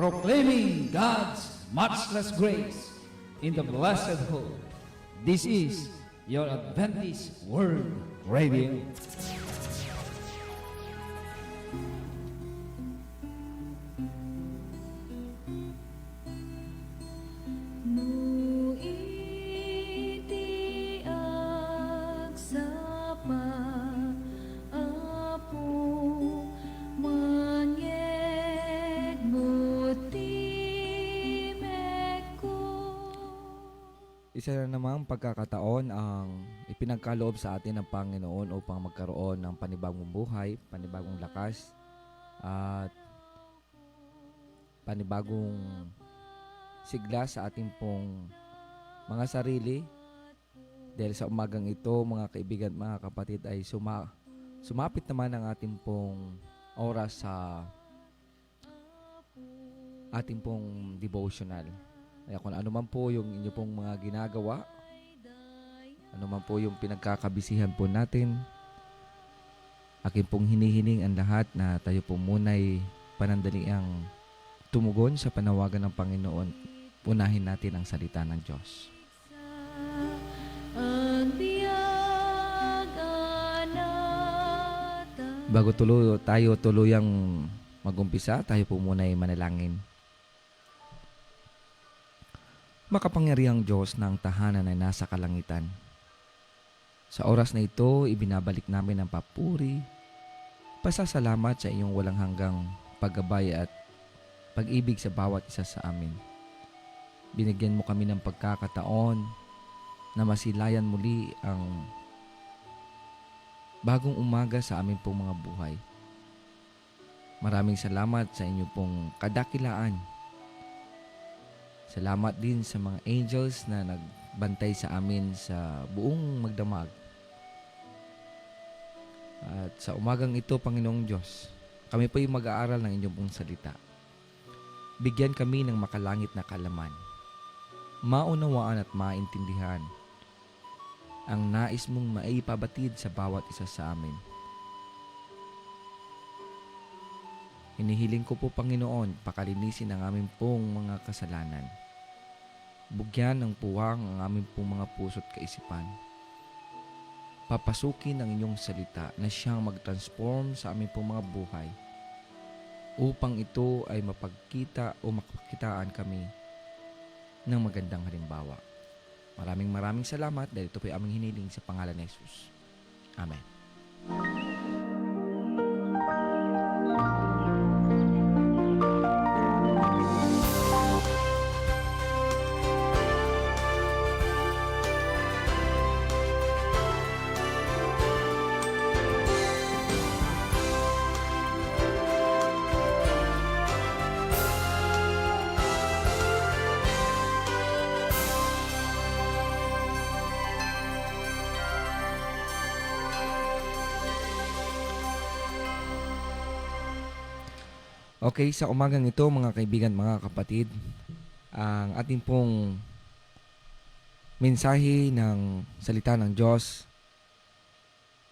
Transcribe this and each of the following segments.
proclaiming God's matchless grace in the blessed hope. This is your Adventist World Radio. No iti agsapa apo manyeg muti meko. Isa na namang pagkakataon ang ipinagkaloob sa atin ng Panginoon upang magkaroon ng panibagong buhay, panibagong lakas, at panibagong sigla sa ating pong mga sarili. Dahil sa umagang ito, mga kaibigan, mga kapatid, ay sumapit naman ang ating pong oras sa ating pong devotional. Kaya kung ano man po yung inyo pong mga ginagawa, ano man po yung pinagkakabisihan po natin, akin pong hinihiling ang lahat na tayo po muna'y panandaliang tumugon sa panawagan ng Panginoon. Unahin natin ang salita ng Diyos. Ang biyag anata. Bago tayo tuluyang magumpisa, tayo po muna'y manalangin. Makapangyarihang Diyos ng tahanan na nasa kalangitan, sa oras na ito, ibinabalik namin ang papuri, pasasalamat sa iyong walang hanggang paggabay at pag-ibig sa bawat isa sa amin. Binigyan mo kami ng pagkakataon na masilayan muli ang bagong umaga sa amin pong mga buhay. Maraming salamat sa inyo pong kadakilaan. Salamat din sa mga angels na nagbantay sa amin sa buong magdamag. At sa umagang ito, Panginoong Diyos, kami po ay mag-aaral ng inyong pong salita. Bigyan kami ng makalangit na kalaman, maunawaan at maintindihan ang nais mong maipabatid sa bawat isa sa amin. Hinihiling ko po, Panginoon, pakalinisin ang aming pong mga kasalanan. Bugyan ng puwang ang aming pong mga puso't kaisipan. Papasukin ang inyong salita na siyang mag-transform sa aming pong mga buhay upang ito ay mapagkita o mapakitaan kami ng magandang halimbawa. Maraming salamat dahil ito po ay aming hiniling sa pangalan ni Jesus. Amen. Okay, sa umagang ito, mga kaibigan, mga kapatid, ang ating pong mensahe ng salita ng Diyos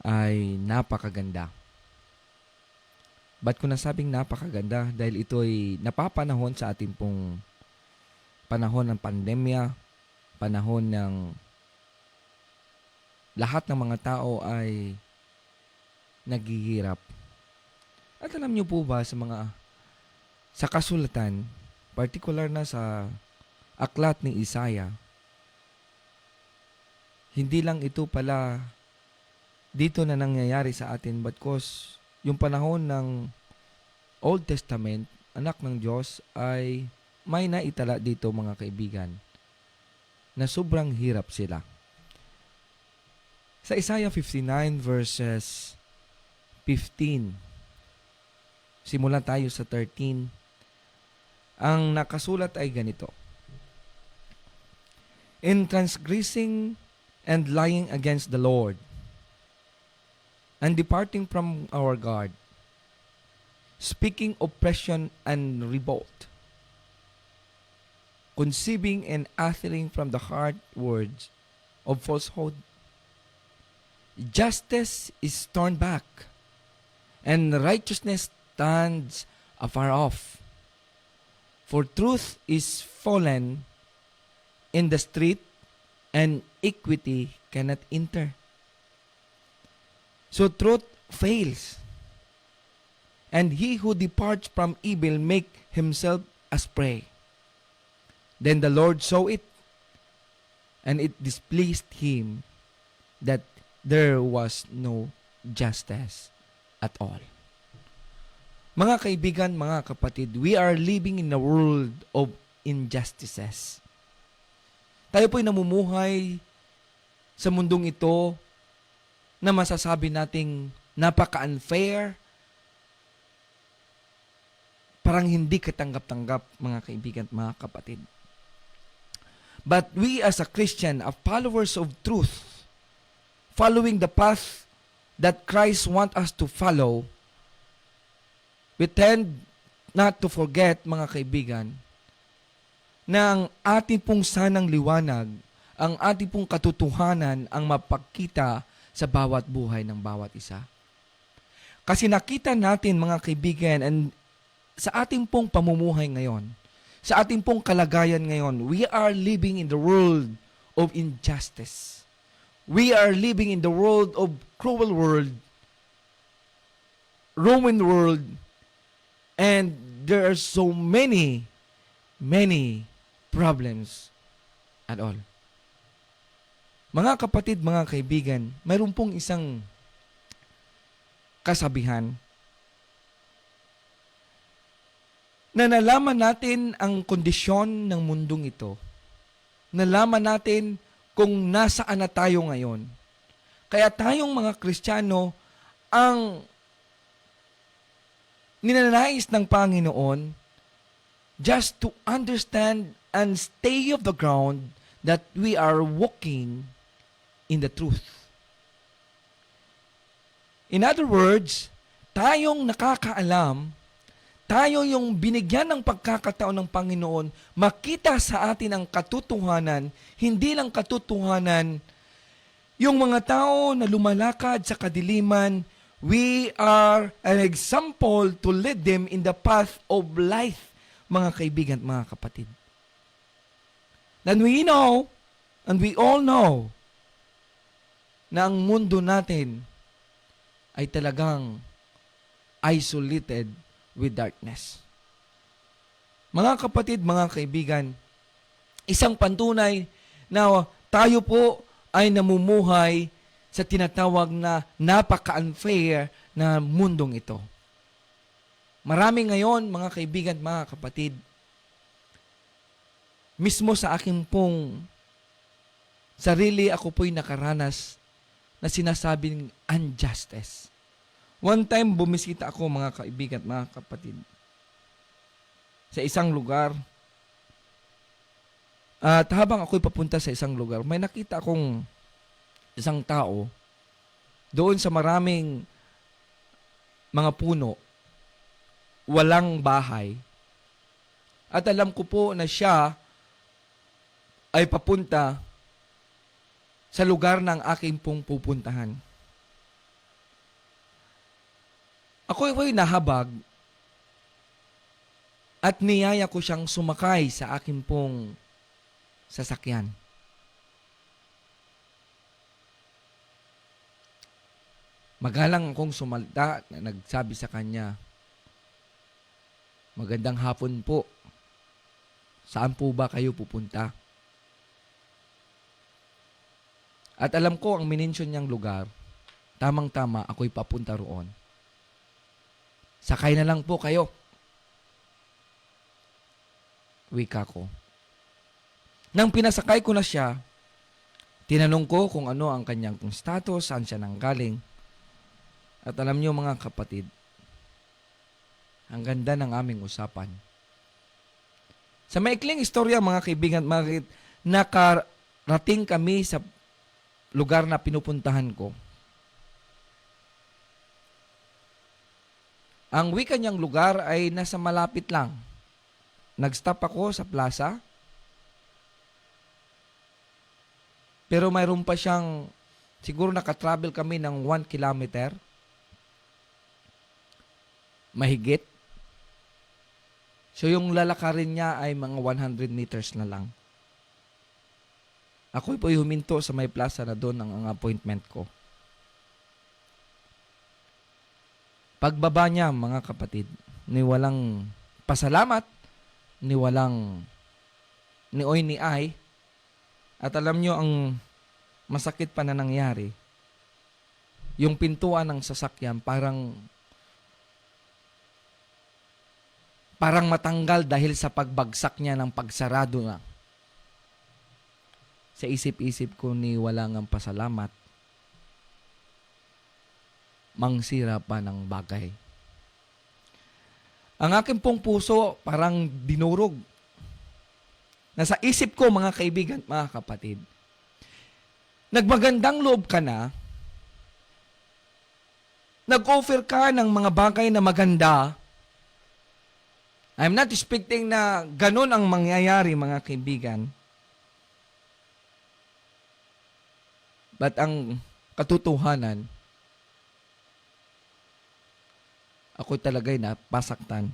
ay napakaganda. Ba't ko nasabing napakaganda? Dahil ito ay napapanahon sa ating pong panahon ng pandemya, panahon ng lahat ng mga tao ay naghihirap. At alam niyo po ba sa kasulatan, particular na sa aklat ni Isaiah, hindi lang ito pala dito na nangyayari sa atin, but cause yung panahon ng Old Testament, anak ng Diyos, ay may naitala dito, mga kaibigan, na sobrang hirap sila. Sa Isaiah 59 verses 15, simulan tayo sa 13. Ang nakasulat ay ganito: In transgressing and lying against the Lord, and departing from our God, speaking oppression and revolt, conceiving and uttering from the heart words of falsehood, justice is turned back, and righteousness stands afar off. For truth is fallen in the street, and equity cannot enter. So truth fails. And he who departs from evil make himself as prey. Then the Lord saw it, and it displeased him that there was no justice at all. Mga kaibigan, mga kapatid, we are living in a world of injustices. Tayo po'y namumuhay sa mundong ito na masasabi nating napaka-unfair, parang hindi katanggap-tanggap, mga kaibigan at mga kapatid. But we as a Christian, are followers of truth, following the path that Christ wants us to follow, we tend not to forget, mga kaibigan, na ang ating pong sanang liwanag, ang ating pong katotohanan ang mapagkita sa bawat buhay ng bawat isa. Kasi nakita natin, mga kaibigan, and sa ating pong pamumuhay ngayon, sa ating pong kalagayan ngayon, we are living in the world of injustice. We are living in the world of cruel world, Roman world, and there are so many problems at all. Mga kapatid, mga kaibigan, mayroon pong isang kasabihan na nalaman natin ang kondisyon ng mundong ito. Nalaman natin kung nasaan na tayo ngayon. Kaya tayong mga Kristiyano, ang ninanais ng Panginoon just to understand and stay of the ground that we are walking in the truth. In other words, tayong nakakaalam, tayo yung binigyan ng pagkakataon ng Panginoon, makita sa atin ang katotohanan, hindi lang katotohanan, yung mga tao na lumalakad sa kadiliman, we are an example to lead them in the path of life, mga kaibigan at mga kapatid. And we know, and we all know, na ang mundo natin ay talagang isolated with darkness. Mga kapatid, mga kaibigan, isang pantunay na tayo po ay namumuhay sa tinatawag na napaka-unfair na mundong ito. Marami ngayon, mga kaibigan, mga kapatid, mismo sa aking pong sarili, ako po'y nakaranas na sinasabing injustice. One time, bumisita ako, mga kaibigan, mga kapatid, sa isang lugar. At habang ako'y papunta sa isang lugar, may nakita akong isang tao doon sa maraming mga puno, walang bahay. At alam ko po na siya ay papunta sa lugar ng aking pong pupuntahan. Ako ay nahabag at niyaya ko siyang sumakay sa aking pong sasakyan. Magalang akong sumalita na nagsabi sa kanya, "Magandang hapon po. Saan po ba kayo pupunta?" At alam ko ang minensyon niyang lugar, tamang-tama ako'y papunta roon. Sakay na lang po kayo. Wika ko. Nang pinasakay ko na siya, tinanong ko kung ano ang kanyang status, saan siya nanggaling. At alam niyo, mga kapatid, ang ganda ng aming usapan. Sa maikling istorya, mga kaibigan, nakarating kami sa lugar na pinupuntahan ko. Ang wika niyang lugar ay nasa malapit lang. Nag-stop ako sa plaza. Pero mayroon pa siyang, siguro nakatravel kami ng 1 kilometer. Mahigit. So yung lalakarin niya ay mga 100 meters na lang. Ako po'y huminto sa may plaza na doon ang appointment ko. Pagbaba niya, mga kapatid, ni walang pasalamat, ni walang ni oy ni ay, at alam nyo ang masakit pa na nangyari, yung pintuan ng sasakyan parang matanggal dahil sa pagbagsak niya ng pagsarado na. Sa isip-isip ko ni wala ngang pasalamat, mangsira pa ng bagay. Ang aking pong puso parang dinurog. Nasa isip ko, mga kaibigan, mga kapatid, nagmagandang loob ka na, nag-offer ka ng mga bagay na maganda. I'm not expecting na ganun ang mangyayari, mga kaibigan. But ang katotohanan, ako talaga'y napasaktan.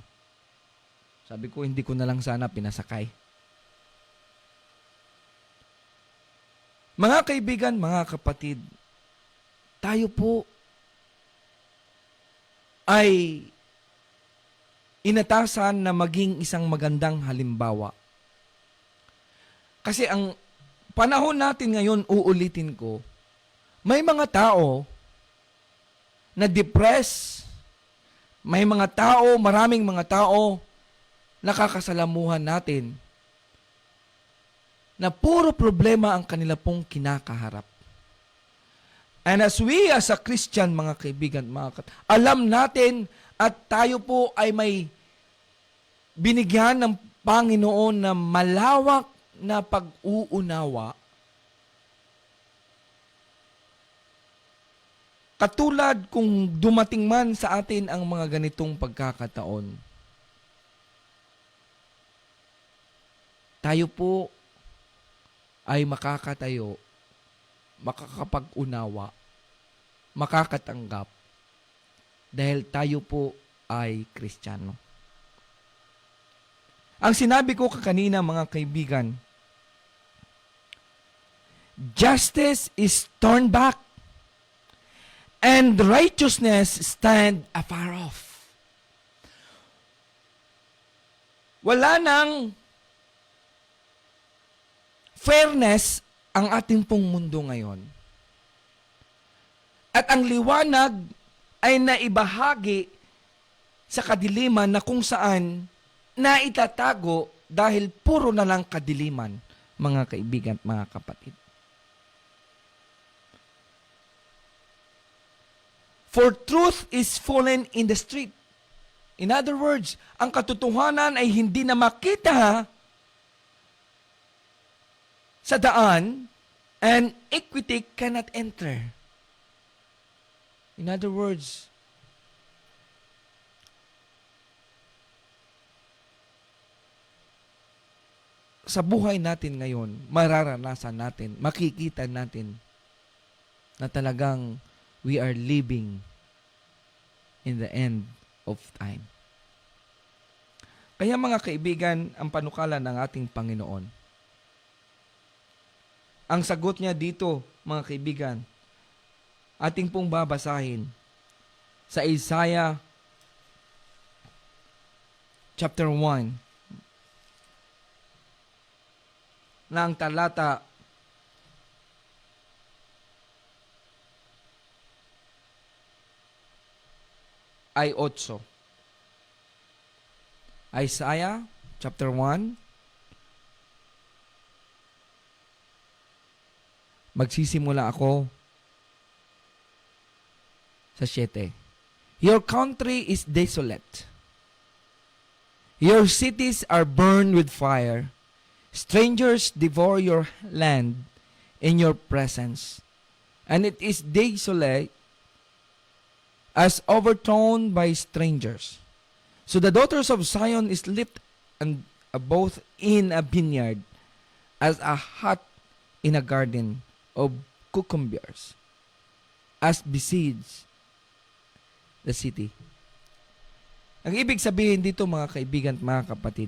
Sabi ko, hindi ko na lang sana pinasakay. Mga kaibigan, mga kapatid, tayo po ay inatasan na maging isang magandang halimbawa. Kasi ang panahon natin ngayon, uulitin ko, may mga tao na depressed, may mga tao, maraming mga tao nakakasalamuhan natin na puro problema ang kanila pong kinakaharap. And as we as a Christian, mga kaibigan, alam natin at tayo po ay may binigyan ng Panginoon na malawak na pag-uunawa. Katulad kung dumating man sa atin ang mga ganitong pagkakataon, tayo po ay makakatayo, makakapag-unawa, makakatanggap dahil tayo po ay Kristiyano. Ang sinabi ko kanina, mga kaibigan, justice is turned back and righteousness stand afar off. Wala nang fairness ang ating pong mundo ngayon. At ang liwanag ay naibahagi sa kadiliman na kung saan naitatago dahil puro na lang kadiliman, mga kaibigan at mga kapatid. For truth is fallen in the street. In other words, ang katotohanan ay hindi na makita sa daan and equity cannot enter. In other words, sa buhay natin ngayon, mararanasan natin, makikita natin na talagang we are living in the end of time. Kaya mga kaibigan, ang panukala ng ating Panginoon, ang sagot niya dito, mga kaibigan, ating pong babasahin sa Isaiah chapter 1 na ang talata ay 8. Isaiah chapter 1. Magsisimula ako sa 7. Your country is desolate. Your cities are burned with fire. Strangers devour your land in your presence. And it is desolate as overthrown by strangers. So the daughters of Zion is lifted and both in a vineyard as a hut in a garden of cucumbers, as besieged the city. Ang ibig sabihin dito mga kaibigan at mga kapatid,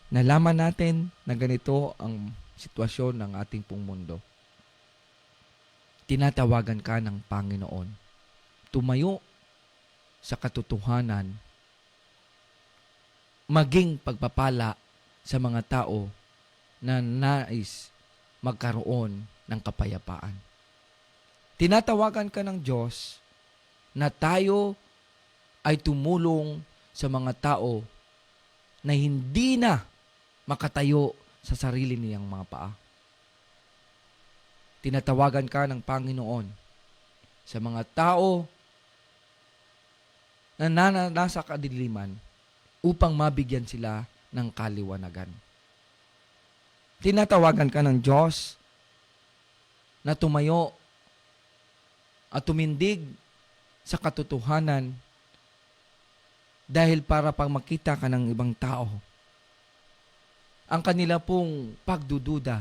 nalaman natin na ganito ang sitwasyon ng ating pong mundo. Tinatawagan ka ng Panginoon. Tumayo sa katotohanan, maging pagpapala sa mga tao na nais magkaroon ng kapayapaan. Tinatawagan ka ng Diyos na tayo ay tumulong sa mga tao na hindi na makatayo sa sarili niyang mga paa. Tinatawagan ka ng Panginoon sa mga tao na nasa kadiliman upang mabigyan sila ng kaliwanagan. Tinatawagan ka ng Diyos na tumayo at tumindig sa katotohanan dahil para pag makita ka ng ibang tao, ang kanila pong pagdududa,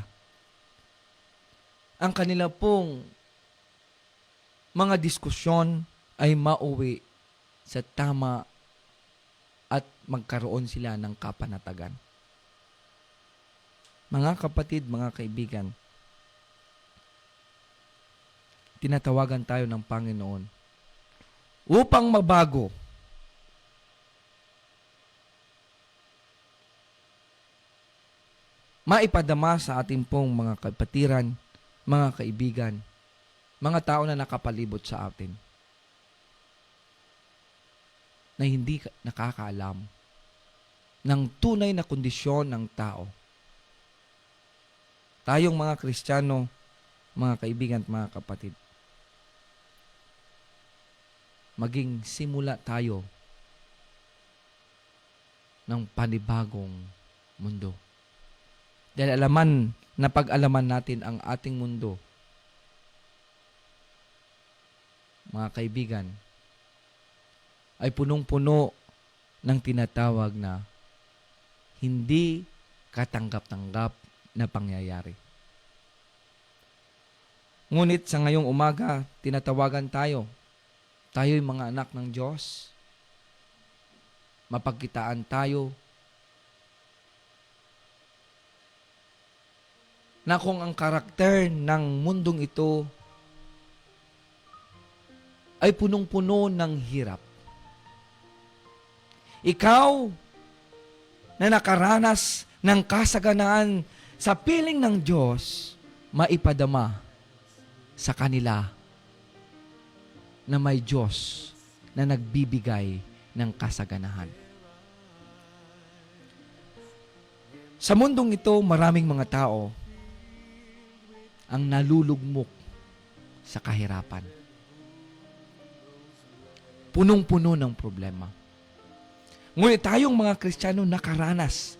ang kanila pong mga diskusyon ay mauwi sa tama at magkaroon sila ng kapanatagan. Mga kapatid, mga kaibigan, tinatawagan tayo ng Panginoon upang mabago. Maipadama sa ating pong mga kapatiran, mga kaibigan, mga tao na nakapalibot sa atin, na hindi nakakaalam ng tunay na kondisyon ng tao. Tayong mga Kristiyano, mga kaibigan at mga kapatid, maging simula tayo ng panibagong mundo. Dahil pag-alaman natin ang ating mundo, mga kaibigan, ay punong-puno ng tinatawag na hindi katanggap-tanggap na pangyayari. Ngunit sa ngayong umaga, tinatawagan tayo. Tayo'y mga anak ng Diyos. Mapagkitaan tayo na kung ang karakter ng mundong ito ay punong-puno ng hirap. Ikaw na nakaranas ng kasaganaan sa piling ng Diyos, maipadama sa kanila na may Diyos na nagbibigay ng kasaganahan. Sa mundong ito, maraming mga tao ang nalulugmok sa kahirapan. Punong-puno ng problema. Ngunit tayong mga Kristiyano nakaranas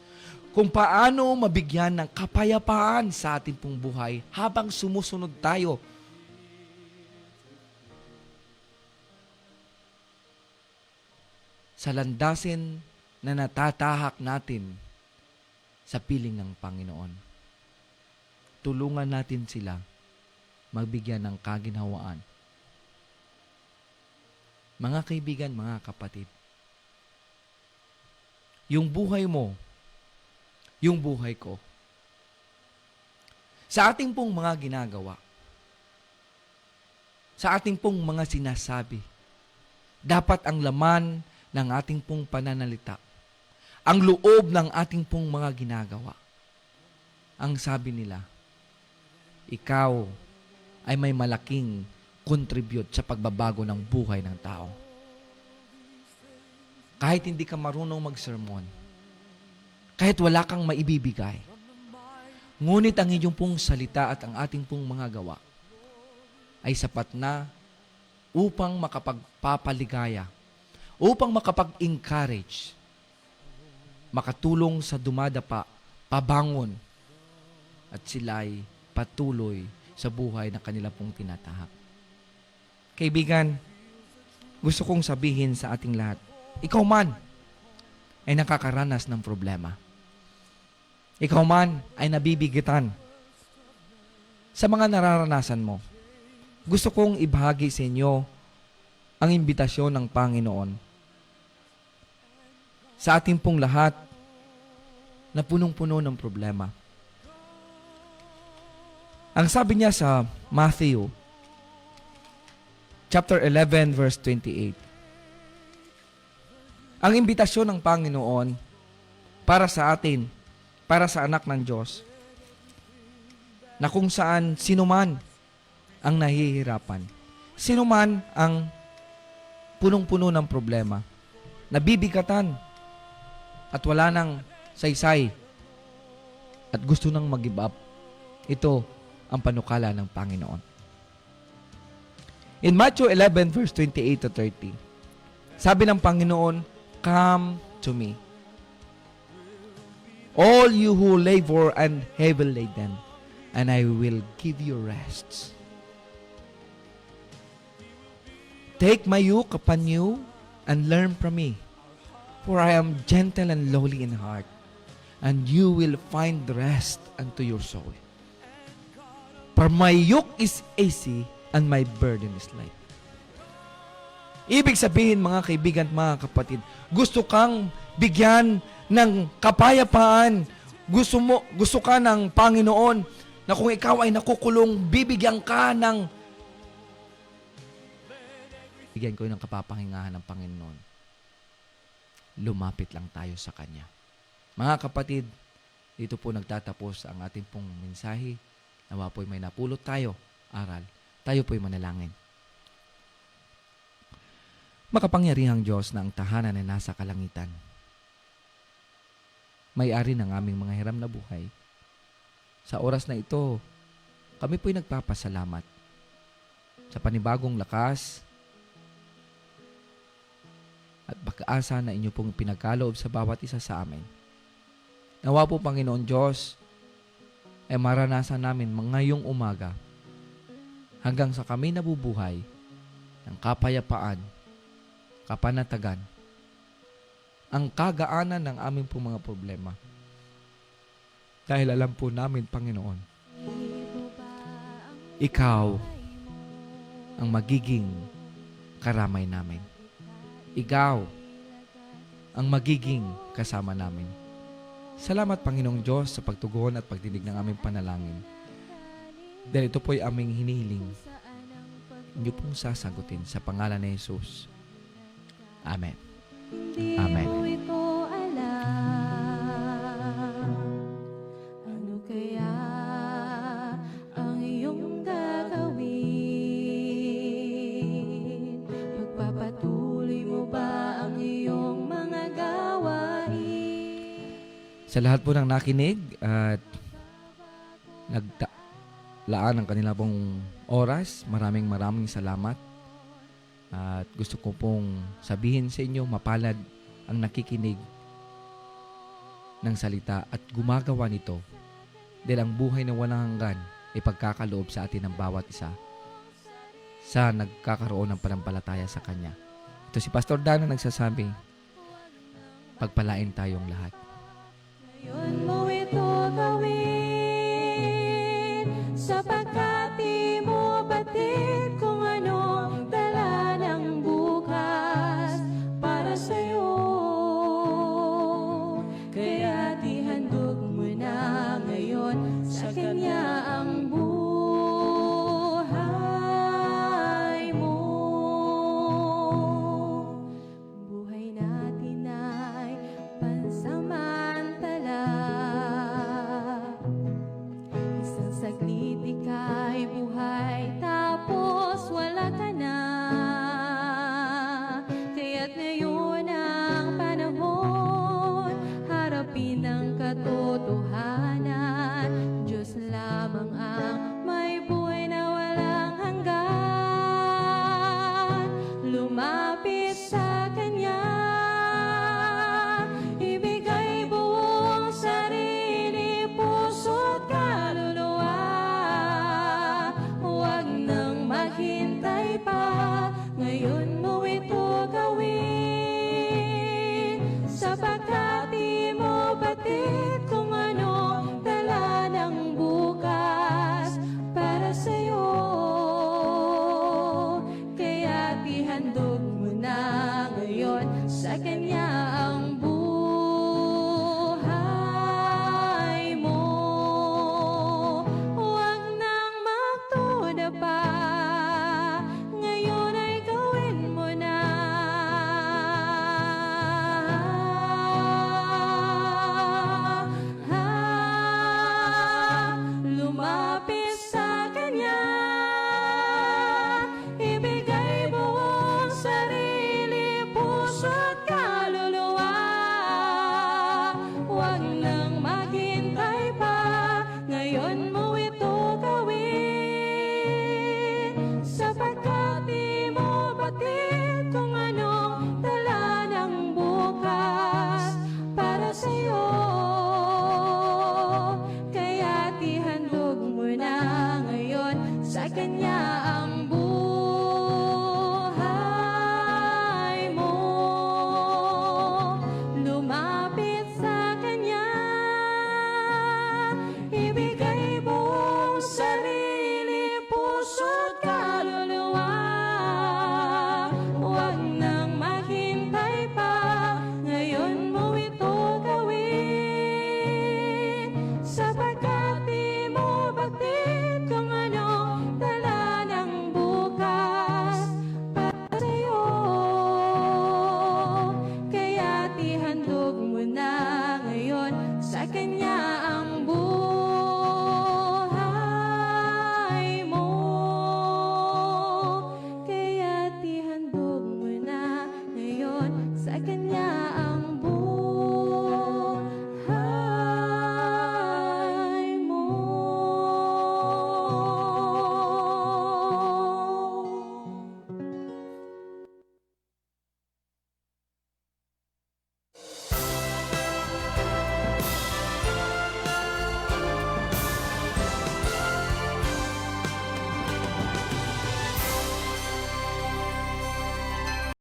kung paano mabigyan ng kapayapaan sa ating pong buhay habang sumusunod tayo sa landasin na natatahak natin sa piling ng Panginoon. Tulungan natin sila magbigyan ng kaginhawaan. Mga kaibigan, mga kapatid, yung buhay mo, yung buhay ko, sa ating pong mga ginagawa, sa ating pong mga sinasabi, dapat ang laman ng ating pong pananalita, ang loob ng ating pong mga ginagawa, ang sabi nila, ikaw ay may malaking contribute sa pagbabago ng buhay ng tao. Kahit hindi ka marunong mag-sermon, kahit wala kang maibibigay, ngunit ang inyong pong salita at ang ating pong mga gawa ay sapat na upang makapagpapaligaya, upang makapag-encourage, makatulong sa dumadapa, pabangon, at sila'y patuloy sa buhay na kanila pong tinatahak. Kaibigan, gusto kong sabihin sa ating lahat, ikaw man ay nakakaranas ng problema. Ikaw man ay nabibigitan sa mga nararanasan mo. Gusto kong ibahagi sa inyo ang imbitasyon ng Panginoon sa ating pong lahat na punong-puno ng problema. Ang sabi niya sa Matthew chapter 11 verse 28. Ang imbitasyon ng Panginoon para sa atin, para sa anak ng Diyos, na kung saan sinuman ang nahihirapan, sinuman ang punong-puno ng problema, nabibigatan at wala nang saysay at gusto nang mag-give up, ito ang panukala ng Panginoon. In Matthew 11 verse 28 to 30, sabi ng Panginoon, "Come to me, all you who labor and heavy laden, and I will give you rest. Take my yoke upon you and learn from me, for I am gentle and lowly in heart, and you will find rest unto your soul. For my yoke is easy and my burden is light." Ibig sabihin, mga kaibigan, mga kapatid, gusto kang bigyan ng kapayapaan, gusto ka ng Panginoon na kung ikaw ay nakukulong, bibigyan ka ng bigyan ko ng kapapahingahan ng Panginoon. Lumapit lang tayo sa Kanya. Mga kapatid, dito po nagtatapos ang ating pong mensahe. Nawa po'y may napulot tayo, aral. Tayo po'y manalangin. Makapangyarihang Diyos na ang tahanan ay nasa kalangitan, may-ari ng aming mga hiram na buhay. Sa oras na ito, kami po'y nagpapasalamat sa panibagong lakas at pag-asa na inyo pong pinagkaloob sa bawat isa sa amin. Nawa po, Panginoon Diyos, ay maranasan namin ngayong umaga hanggang sa kami nabubuhay ng kapayapaan, kapanatagan, ang kagaanan ng aming pong mga problema. Dahil alam po namin, Panginoon, Ikaw ang magiging karamay namin. Ikaw ang magiging kasama namin. Salamat, Panginoong Diyos, sa pagtugon at pagdinig ng aming panalangin. Dahil ito po'y aming hinihiling, inyo pong sasagutin sa pangalan ni Jesus. Amen. Amen. Hindi mo ito alam. Ano kaya ang iyong gagawin? Pagpapatuloy mo ba ang iyong mga gawain? Sa lahat po ng nakinig at naglaan ng kanila pong oras, maraming salamat. At gusto ko pong sabihin sa inyo, mapalad ang nakikinig ng salita at gumagawa nito dahil ang buhay na walang hanggan ay pagkakaloob sa atin ng bawat isa sa nagkakaroon ng panampalataya sa Kanya. Ito si Pastor Dan na nagsasabi, pagpalain tayong lahat. Ngayon mo ito gawin, sapagkat di mo batid kung anong dala ng bukas para sa'yo. Kaya di handog mo na ngayon sa Kanya ang buhay mo. Buhay natin ay pansamantala. Isang saglit ika'y buhay, tapos wala ka na. Kaya't ngayon ang panahon, harapin ang katotohanan. Diyos lamang ang may buhay na walang hanggan. Lumapit sa Kanya, ibigay buong sarili, puso't kaluluwa. Huwag nang maghintay pa, ngayon mo ito gawin, sapagkat di mo batid kung anong dala ng bukas para sa'yo. Kaya ihandog mo na ngayon sa Kanya